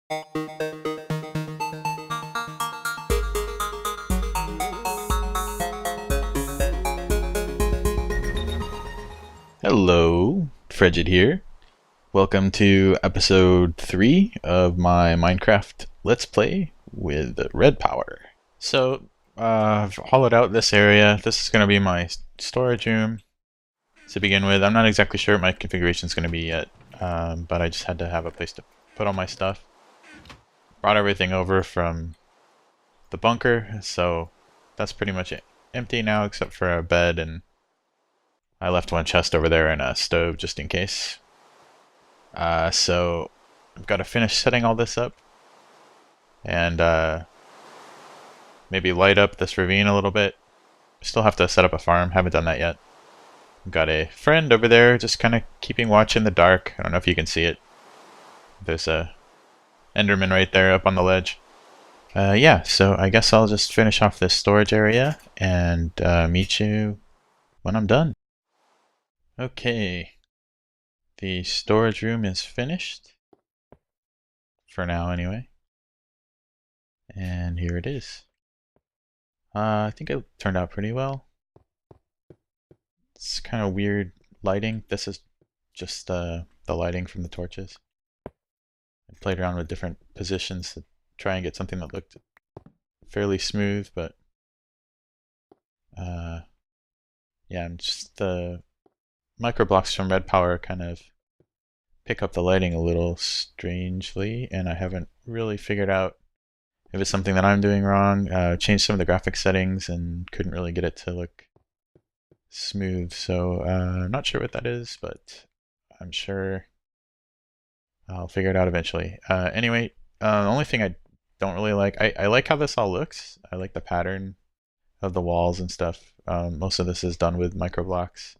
Hello, Frejid here. Welcome to episode 3 of my Minecraft Let's Play with RedPower. So, I've hollowed out this area. This is going to be my storage room to begin with. I'm not exactly sure what my configuration is going to be yet, but I just had to have a place to put all my stuff. Brought everything over from the bunker, so that's pretty much empty now except for a bed, and I left one chest over there and a stove just in case. So I've got to finish setting all this up and maybe light up this ravine a little bit. Still have to set up a farm, haven't done that yet. I've got a friend over there just kind of keeping watch in the dark. I don't know if you can see it. There's a Enderman right there up on the ledge. Yeah, so I guess I'll just finish off this storage area and meet you when I'm done. Okay, the storage room is finished, for now anyway, and here it is. I think it turned out pretty well. It's kind of weird lighting. This is just the lighting from the torches. I played around with different positions to try and get something that looked fairly smooth, but yeah, just the microblocks from RedPower kind of pick up the lighting a little strangely, and I haven't really figured out if it's something that I'm doing wrong. Changed some of the graphic settings and couldn't really get it to look smooth, so I'm not sure what that is, but I'm sure I'll figure it out eventually. Anyway, the only thing I don't really like, I like how this all looks. I like the pattern of the walls and stuff. Most of this is done with microblocks.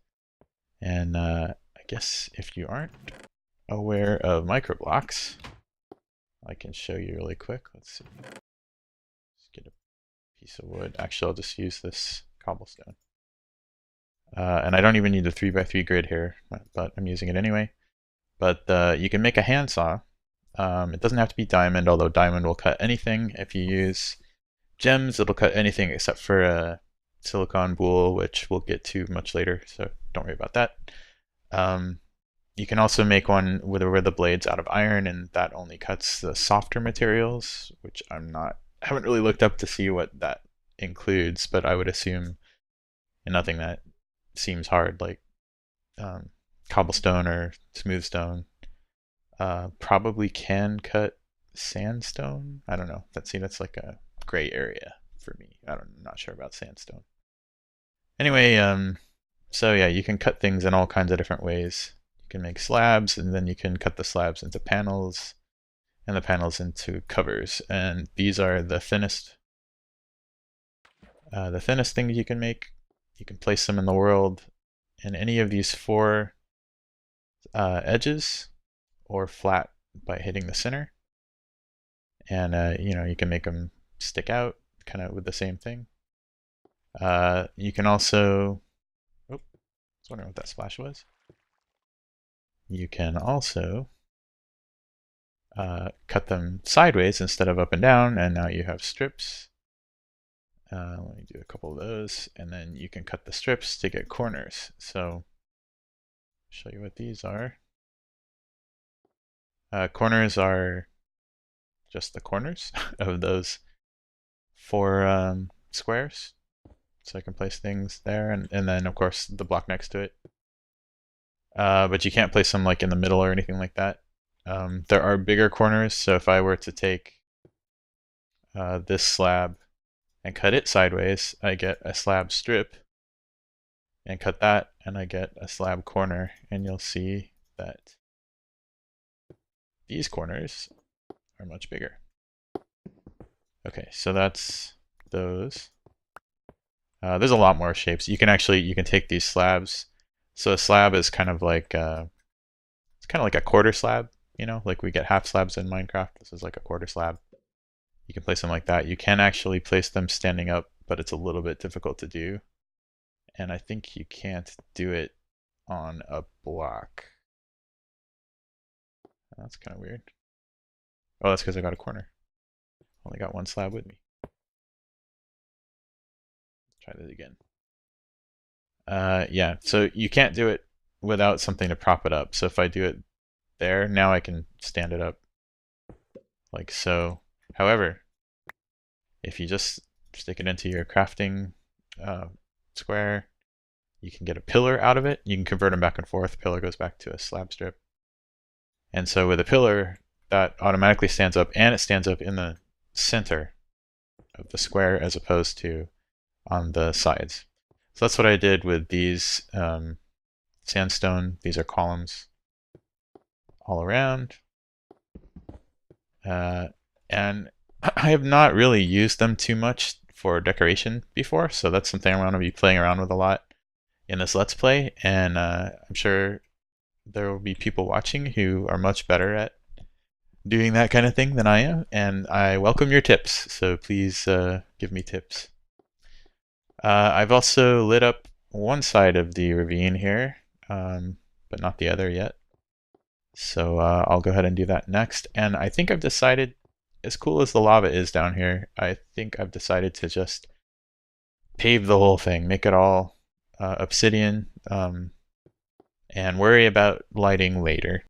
And I guess if you aren't aware of microblocks, I can show you really quick. Let's see. Let's get a piece of wood. Actually, I'll just use this cobblestone. And I don't even need the 3x3 grid here, but I'm using it anyway. But you can make a handsaw. It doesn't have to be diamond, although diamond will cut anything. If you use gems, it'll cut anything except for a silicon boule, which we'll get to much later, so don't worry about that. You can also make one where the blade's out of iron, and that only cuts the softer materials, which I haven't really looked up to see what that includes, but I would assume nothing that seems hard, like cobblestone or smooth stone. Probably can cut sandstone. I don't know. That's like a gray area for me. I'm not sure about sandstone. Anyway, so yeah, you can cut things in all kinds of different ways. You can make slabs, and then you can cut the slabs into panels, and the panels into covers. And these are the thinnest things you can make. You can place them in the world in any of these 4 edges, or flat by hitting the center. And you can make them stick out, kind of with the same thing. You can also, I was wondering what that splash was. You can also cut them sideways instead of up and down, and now you have strips. Let me do a couple of those, and then you can cut the strips to get corners. So, I'll show you what these are. Corners are just the corners of those 4 squares. So I can place things there, and then of course the block next to it. But you can't place them like in the middle or anything like that. There are bigger corners, so if I were to take this slab and cut it sideways, I get a slab strip, and cut that, and I get a slab corner, and you'll see that these corners are much bigger. Okay, so that's those. There's a lot more shapes. You can take these slabs. So a slab is kind of like it's kind of like a quarter slab, like we get half slabs in Minecraft. This is like a quarter slab. You can place them like that. You can actually place them standing up, but it's a little bit difficult to do. And I think you can't do it on a block. That's kind of weird. Oh, that's because I got a corner. Only got one slab with me. Try that again. Yeah, so you can't do it without something to prop it up. So if I do it there, now I can stand it up like so. However, if you just stick it into your crafting square, you can get a pillar out of it. You can convert them back and forth. Pillar goes back to a slab strip. And so with a pillar, that automatically stands up, and it stands up in the center of the square as opposed to on the sides. So that's what I did with these sandstone. These are columns all around. And I have not really used them too much for decoration before, so that's something I'm going to be playing around with a lot in this Let's Play, and I'm sure there will be people watching who are much better at doing that kind of thing than I am, and I welcome your tips, so please give me tips. I've also lit up one side of the ravine here, but not the other yet. So I'll go ahead and do that next. And I think I've decided, as cool as the lava is down here, I think I've decided to just pave the whole thing, make it all obsidian, and worry about lighting later.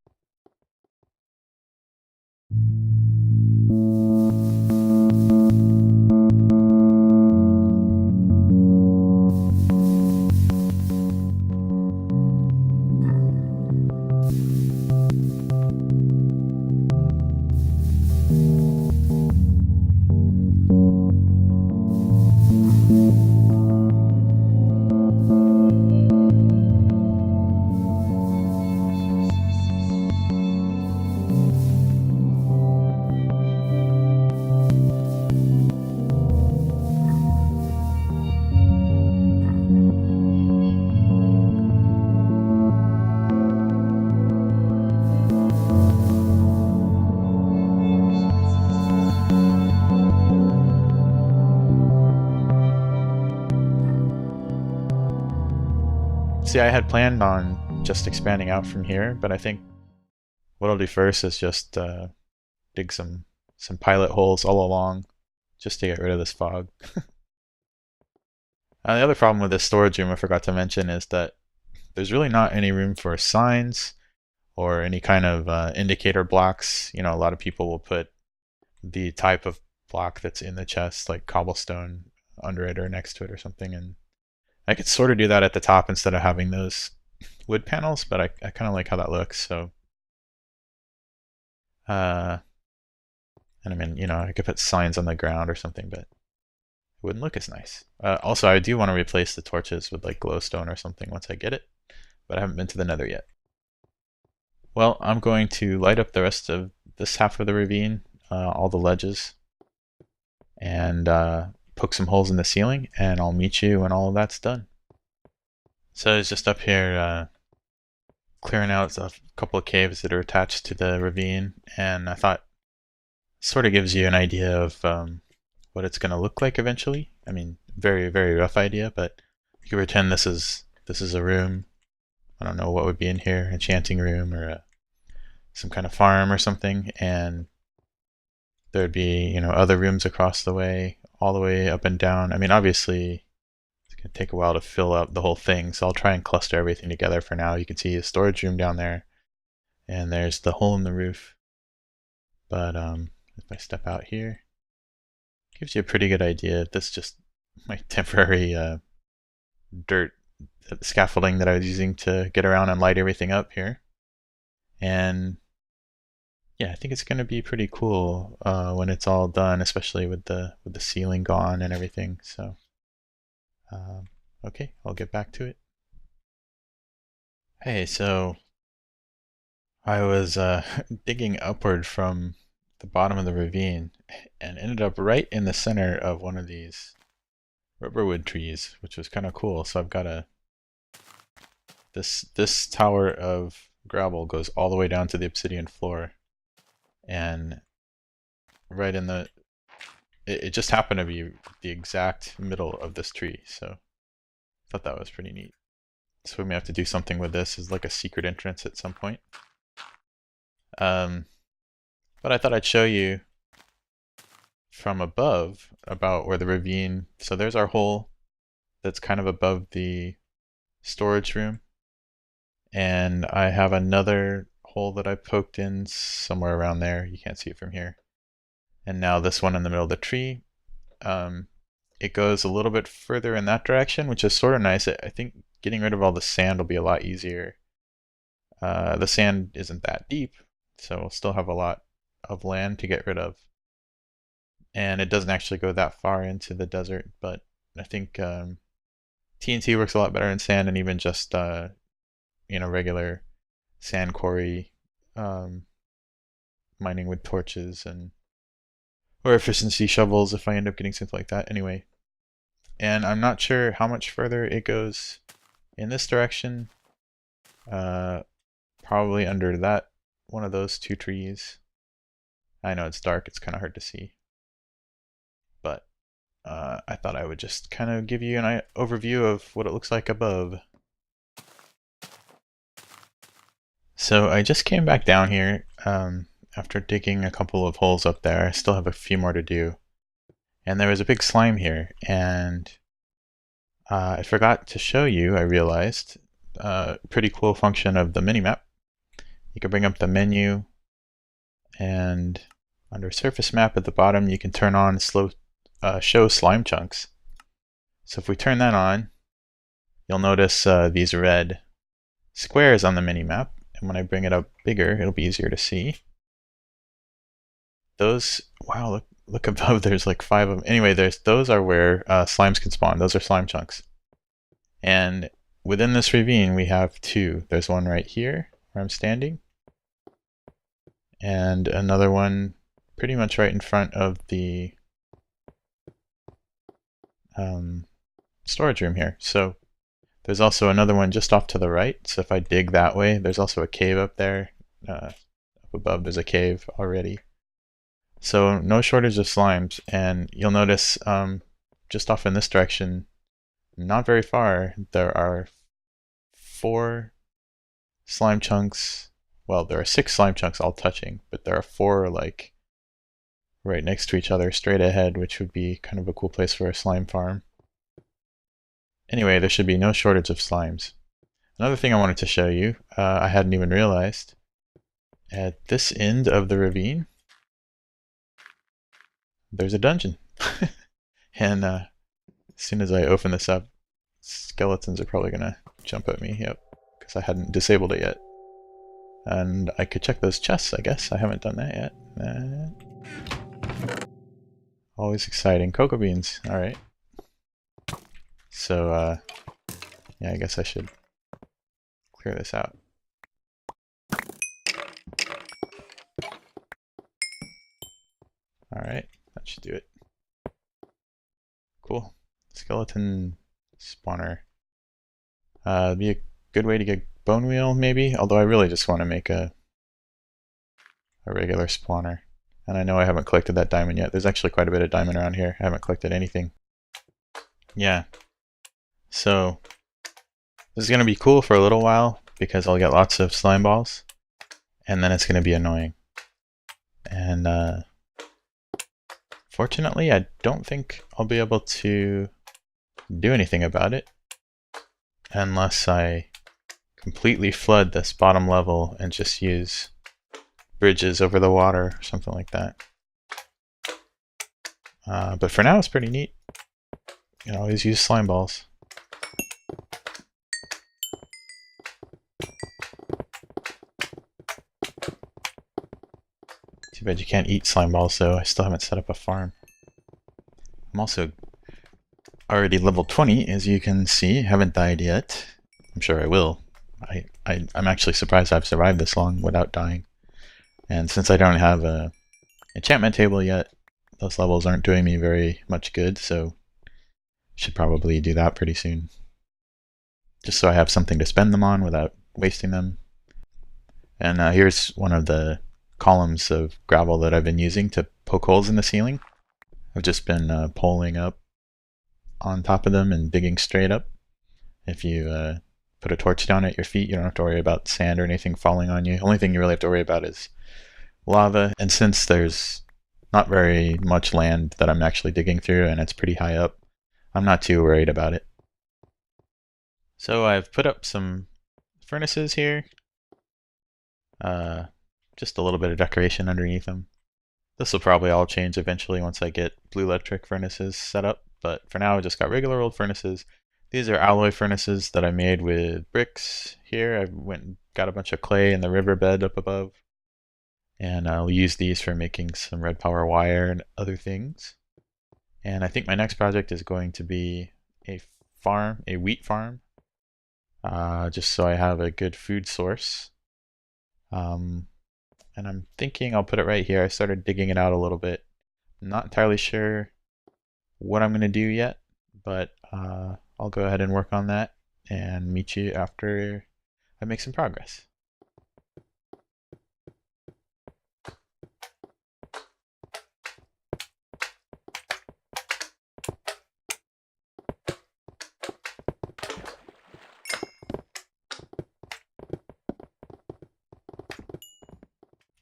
See, I had planned on just expanding out from here, but I think what I'll do first is just dig some pilot holes all along, just to get rid of this fog. The other problem with this storage room I forgot to mention is that there's really not any room for signs or any kind of indicator blocks. You know, a lot of people will put the type of block that's in the chest, like cobblestone, under it or next to it or something, and I could sort of do that at the top instead of having those wood panels, but I kind of like how that looks, so. And I mean, you know, I could put signs on the ground or something, but it wouldn't look as nice. Also, I do want to replace the torches with like glowstone or something once I get it, but I haven't been to the nether yet. Well, I'm going to light up the rest of this half of the ravine, all the ledges, and poke some holes in the ceiling, and I'll meet you when all of that's done. So I was just up here clearing out a couple of caves that are attached to the ravine, and I thought it sort of gives you an idea of what it's going to look like eventually. I mean, very, very rough idea, but you can pretend this is a room. I don't know what would be in here, enchanting room or some kind of farm or something, and there'd be, you know, other rooms across the way, all the way up and down. I mean, obviously, it's going to take a while to fill up the whole thing, so I'll try and cluster everything together for now. You can see a storage room down there, and there's the hole in the roof. But if I step out here, it gives you a pretty good idea. This is just my temporary dirt scaffolding that I was using to get around and light everything up here. And yeah, I think it's going to be pretty cool when it's all done, especially with the ceiling gone and everything. So, okay, I'll get back to it. Hey, so I was digging upward from the bottom of the ravine and ended up right in the center of one of these rubberwood trees, which was kind of cool. So I've got this tower of gravel goes all the way down to the obsidian floor. And right in it just happened to be the exact middle of this tree, so I thought that was pretty neat. So we may have to do something with this as like a secret entrance at some point. But But I thought I'd show you from above about where the ravine, so there's our hole that's kind of above the storage room. And I have another hole that I poked in somewhere around there. You can't see it from here. And now this one in the middle of the tree. It goes a little bit further in that direction, which is sort of nice. I think getting rid of all the sand will be a lot easier. The sand isn't that deep, so we'll still have a lot of land to get rid of. And it doesn't actually go that far into the desert, but I think TNT works a lot better in sand, and even just regular sand quarry mining with torches or efficiency shovels if I end up getting something like that. Anyway, and I'm not sure how much further it goes in this direction. Probably under that one of those two trees. I know it's dark, it's kind of hard to see, but I thought I would just kind of give you an overview of what it looks like above. So I just came back down here after digging a couple of holes up there. I still have a few more to do. And there was a big slime here, and I forgot to show you, I realized, a pretty cool function of the Minimap. You can bring up the menu, and under surface map at the bottom you can turn on show slime chunks. So if we turn that on, you'll notice these red squares on the Minimap, and when I bring it up bigger it'll be easier to see. Those, wow, look above, there's like 5 of them. Anyway, those are where slimes can spawn. Those are slime chunks. And within this ravine we have 2. There's one right here where I'm standing, and another one pretty much right in front of the storage room here. So there's also another one just off to the right. So if I dig that way, there's also a cave up there. Up above there's a cave already. So no shortage of slimes, and you'll notice just off in this direction, not very far, there are 4 slime chunks. Well, there are 6 slime chunks all touching, but there are 4 like right next to each other straight ahead, which would be kind of a cool place for a slime farm. Anyway, there should be no shortage of slimes. Another thing I wanted to show you, I hadn't even realized, at this end of the ravine, there's a dungeon. And as soon as I open this up, skeletons are probably gonna jump at me, yep, because I hadn't disabled it yet. And I could check those chests, I guess. I haven't done that yet. Always exciting. Cocoa beans, alright. So, yeah, I guess I should clear this out. Alright, that should do it. Cool. Skeleton spawner. Be a good way to get bone meal, maybe? Although I really just want to make a regular spawner. And I know I haven't collected that diamond yet. There's actually quite a bit of diamond around here. I haven't collected anything. Yeah. So, this is going to be cool for a little while, because I'll get lots of slime balls. And then it's going to be annoying. And, fortunately, I don't think I'll be able to do anything about it unless I completely flood this bottom level and just use bridges over the water or something like that. But for now, it's pretty neat. You can always use slime balls. Too bad you can't eat slime balls, though. I still haven't set up a farm. I'm also already level 20, as you can see. Haven't died yet. I'm sure I will. I'm actually surprised I've survived this long without dying. And since I don't have a enchantment table yet, those levels aren't doing me very much good, so should probably do that pretty soon. Just so I have something to spend them on without wasting them. And here's one of the columns of gravel that I've been using to poke holes in the ceiling. I've just been poling up on top of them and digging straight up. If you put a torch down at your feet, you don't have to worry about sand or anything falling on you. The only thing you really have to worry about is lava, and since there's not very much land that I'm actually digging through and it's pretty high up, I'm not too worried about it. So I've put up some furnaces here, just a little bit of decoration underneath them. This will probably all change eventually once I get blue electric furnaces set up, but for now I just got regular old furnaces. These are alloy furnaces that I made with bricks here. I went and got a bunch of clay in the riverbed up above, and I'll use these for making some RedPower wire and other things. And I think my next project is going to be a farm, a wheat farm, just so I have a good food source. And I'm thinking I'll put it right here. I started digging it out a little bit. I'm not entirely sure what I'm going to do yet, but I'll go ahead and work on that and meet you after I make some progress.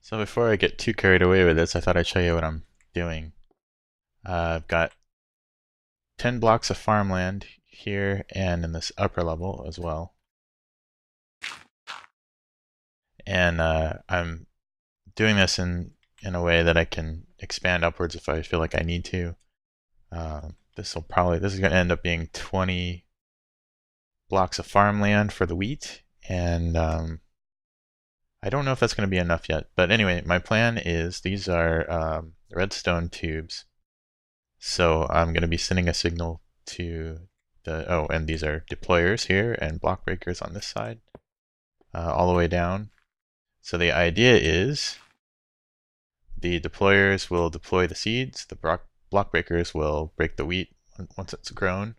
So before I get too carried away with this, I thought I'd show you what I'm doing. I've got 10 blocks of farmland here and in this upper level as well. And I'm doing this in a way that I can expand upwards if I feel like I need to. This is going to end up being 20 blocks of farmland for the wheat, and I don't know if that's going to be enough yet. But anyway, my plan is these are redstone tubes. So I'm going to be sending a signal to and these are deployers here and block breakers on this side, all the way down. So the idea is the deployers will deploy the seeds, the block breakers will break the wheat once it's grown.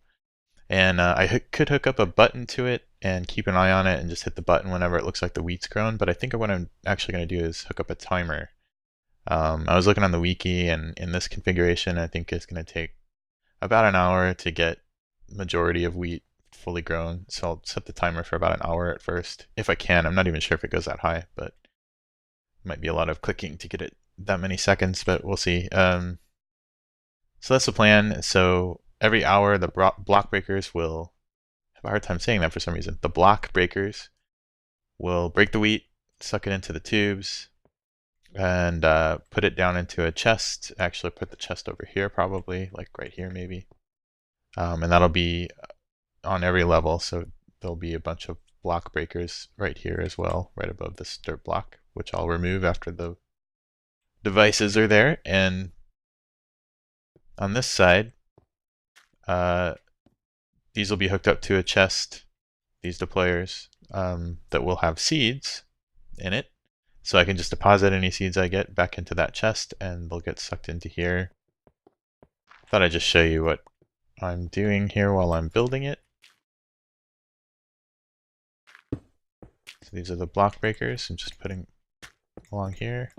And I could hook up a button to it and keep an eye on it and just hit the button whenever it looks like the wheat's grown. But I think what I'm actually going to do is hook up a timer. I was looking on the wiki, and in this configuration, I think it's going to take about an hour to get majority of wheat fully grown. So I'll set the timer for about an hour at first, if I can. I'm not even sure if it goes that high, but it might be a lot of clicking to get it that many seconds, but we'll see. So that's the plan. So every hour, the block breakers will have a hard time saying that for some reason. The block breakers will break the wheat, suck it into the tubes, and put it down into a chest. Actually, put the chest over here, probably, like right here, maybe. And that'll be on every level. So there'll be a bunch of block breakers right here as well, right above this dirt block, which I'll remove after the devices are there. And on this side, these will be hooked up to a chest, these deployers, that will have seeds in it. So I can just deposit any seeds I get back into that chest and they'll get sucked into here. Thought I'd just show you what I'm doing here while I'm building it. So these are the block breakers I'm just putting along here.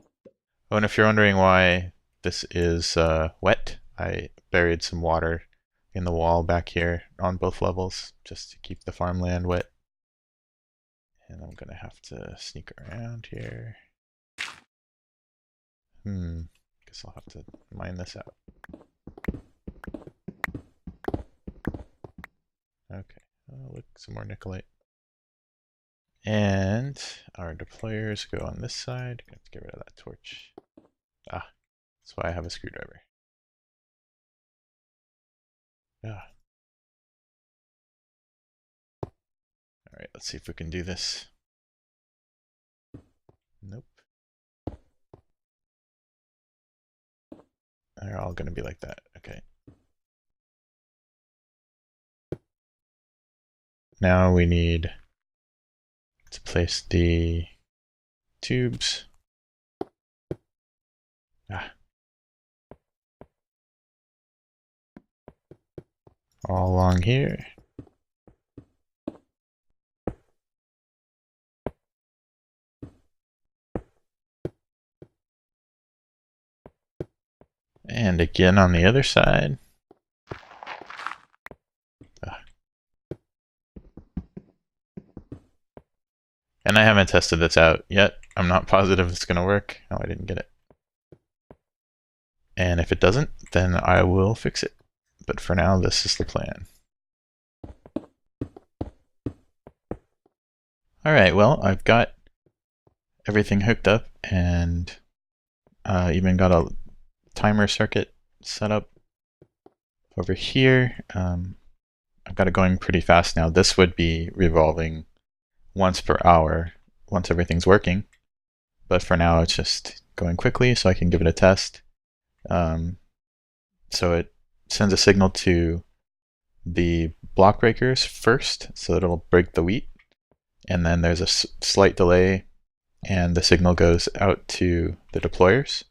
Oh, and if you're wondering why this is wet, I buried some water in the wall back here on both levels just to keep the farmland wet. And I'm gonna have to sneak around here. Guess I'll have to mine this out. Okay, look, some more nickelite. And our deployers go on this side. Got to get rid of that torch. Ah, that's why I have a screwdriver. Ah. Alright, let's see if we can do this. Nope. They're all going to be like that. Okay. Now we need to place the tubes. All along here. And again on the other side. And I haven't tested this out yet, I'm not positive it's going to work. Oh, I didn't get it. And if it doesn't, then I will fix it. But for now, this is the plan. Alright, well, I've got everything hooked up and even got a timer circuit set up over here. I've got it going pretty fast now. This would be revolving once per hour once everything's working. But for now, it's just going quickly so I can give it a test. So it sends a signal to the block breakers first, so that it'll break the wheat. And then there's a slight delay, and the signal goes out to the deployers.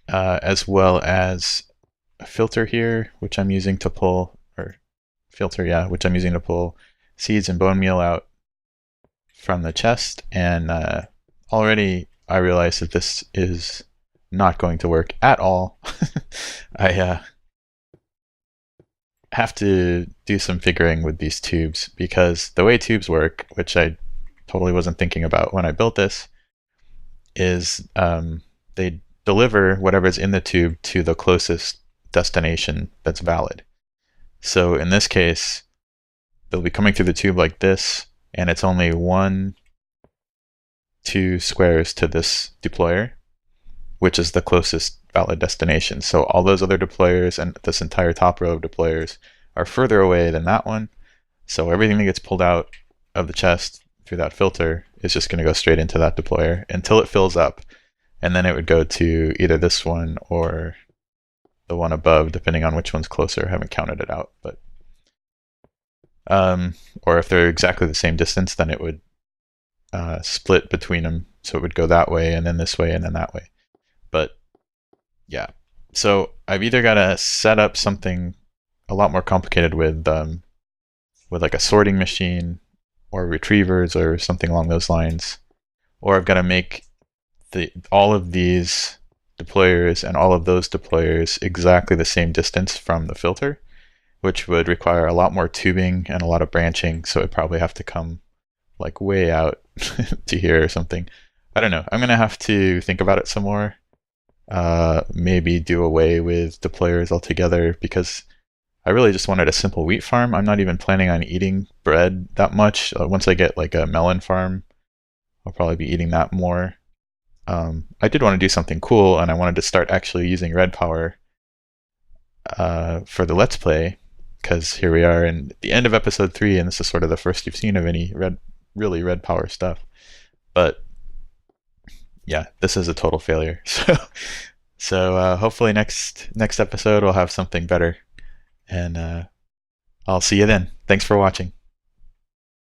As well as a filter here, which I'm using to pull, which I'm using to pull seeds and bone meal out from the chest. And already I realized that this is not going to work at all. I have to do some figuring with these tubes, because the way tubes work, which I totally wasn't thinking about when I built this, is they deliver whatever's in the tube to the closest destination that's valid. So in this case, they'll be coming through the tube like this, and it's only 2 squares to this deployer, which is the closest valid destination. So all those other deployers and this entire top row of deployers are further away than that one. So everything that gets pulled out of the chest through that filter is just going to go straight into that deployer until it fills up. And then it would go to either this one or the one above, depending on which one's closer. I haven't counted it out, but or if they're exactly the same distance, then it would split between them. So it would go that way and then this way and then that way. But yeah, so I've either got to set up something a lot more complicated with like a sorting machine or retrievers or something along those lines, or I've got to make all of these deployers and all of those deployers exactly the same distance from the filter, which would require a lot more tubing and a lot of branching. So it'd probably have to come like way out to here or something. I don't know. I'm gonna have to think about it some more. Maybe do away with deployers altogether, because I really just wanted a simple wheat farm. I'm not even planning on eating bread that much. Once I get like a melon farm, I'll probably be eating that more. I did want to do something cool, and I wanted to start actually using RedPower for the Let's Play, because here we are in the end of episode 3, and this is sort of the first you've seen of any really RedPower stuff. But yeah, this is a total failure. So hopefully next episode we'll have something better, and I'll see you then. Thanks for watching.